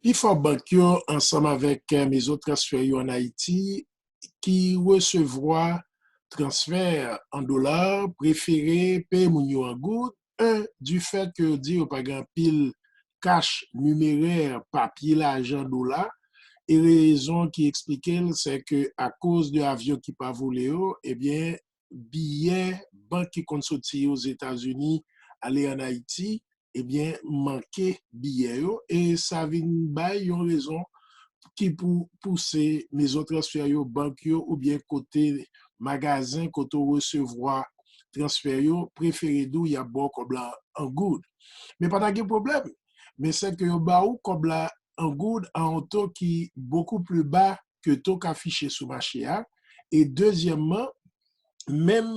Before Bank yo, ensemble avec mes autres transferts en Haïti, qui recevoir transfert en dollars, préféré payer mon yo en good, un, du fait que dit ou pas grand pile cash numéraire, papier, l'argent, dollar, et raison qui expliquait, c'est que à cause de l'avion qui pas volé, eh bien, billet, banque qui compte sortir aux États-Unis, aller en Haïti, eh bien, manquer billet, et ça vient by une raison qui pour pousser mes autres transferts banque ou bien côté magasin, côté recevoir transfert préféré d'où il y a bon comme là en good. Mais pas de problème. Mais c'est que ou comme là en good en taux qui beaucoup plus bas que taux qu'affiché sur le marché. Et deuxièmement, même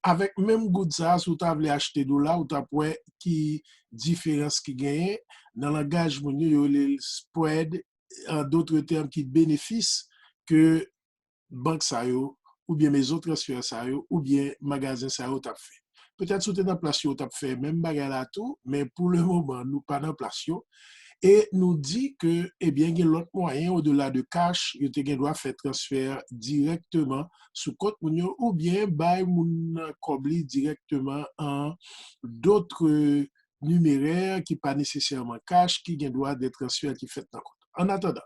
avec même good ça, si tu as acheter dollar ou tu as qui différence qui gagne dans le langage le spread en d'autres termes qui bénéfice que banque ça ou bien mes autres transferts ça ou bien magasin ça t'a fait. Peut-être que tu dans place tu as fait même bagarre là tout, mais pour le moment nous pas dans place et nous dit que, eh bien, il y a l'autre moyen au-delà de cash, il y doit faire transfert directement sous compte mounio ou bien by moun kobli directement en d'autres numéraires qui pas nécessairement cash, qui doit des transferts qui fait dans compte. En attendant,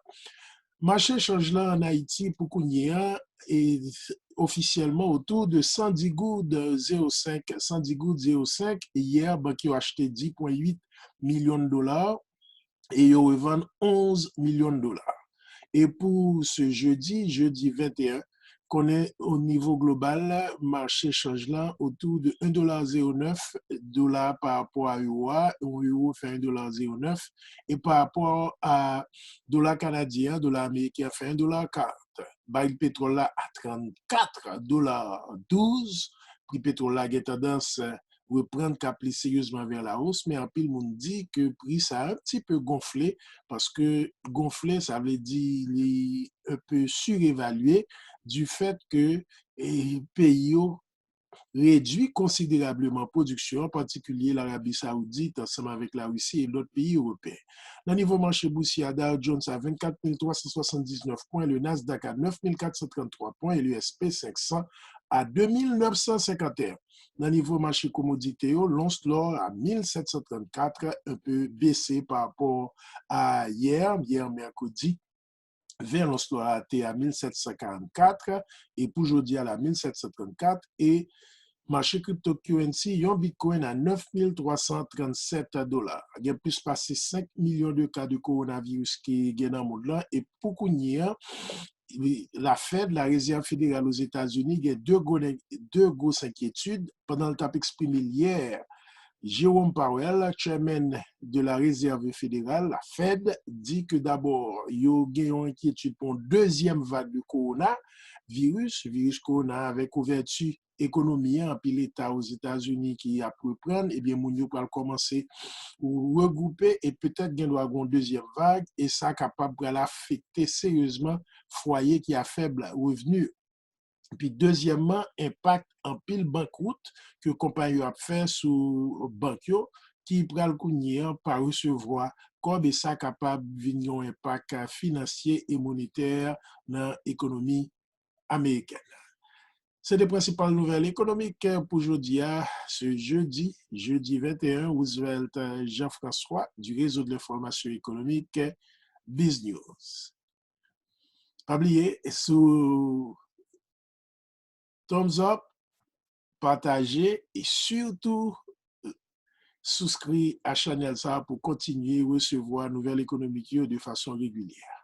marché change là en Haïti pour qu'on y ait et officiellement autour de 110 gouttes 0,5, 110 gouttes 0,5. Hier, banque a acheté 10,8 millions de dollars et ils revendent 11 millions de dollars. Et pour ce jeudi 21, qu'on est au niveau global, marché change là autour de 1,09 $ par rapport à euro, euro fait 1,09 $ et par rapport à dollar canadien, dollar américain fait 1,40 $. Le pétrole là à 34,12 $. Le pétrole là a tendance reprendre cap sérieusement vers la hausse, mais en pile monde dit que prix ça a un petit peu gonflé parce que gonflé ça veut dire un peu surévalué du fait que les pays réduit considérablement production, en particulier l'Arabie Saoudite, ensemble avec la Russie et d'autres pays européens. Dans le niveau marché boursier, Dow Jones à 24 379 points, le Nasdaq à 9 433 points et le SP500 à 2 951. Dans le niveau marché commodité, l'once l'or à 1734, un peu baissé par rapport à hier mercredi. Vers l'once l'or à 1744 et pour aujourd'hui à la 1734 et marché cryptocurrency, yon Bitcoin à 9 337 $. Il y a plus passé 5 millions de cas de coronavirus qui est dans le monde là. Et pour qu'on y ait, la Fed, la Réserve fédérale aux États-Unis, il y a deux grosses inquiétudes. Pendant le temps exprimé hier, Jérôme Powell, chairman de la Réserve fédérale, la Fed, dit que d'abord, il y a une inquiétude pour une deuxième vague de coronavirus, virus corona avec ouverture économie en puis l'État aux États-Unis qui a pu prendre, eh bien, moun yo pral commencer à regrouper et peut-être qu'il doit avoir une deuxième vague et ça capable de l'affecter sérieusement foyer qui a faible revenu. Puis deuxièmement, impact en pile banqueroute que compagnie a fait sous banque qui pral kounye par recevoir comme ça capable venir un impact financier et monétaire dans l'économie américaine. C'est les principales nouvelles économiques pour aujourd'hui, ce jeudi 21, Roosevelt Jean-François du réseau de l'information économique BizNews. Pas oublier, sous thumbs up, partagez et surtout souscrivez à la chaîne pour continuer à recevoir nouvelles économiques de façon régulière.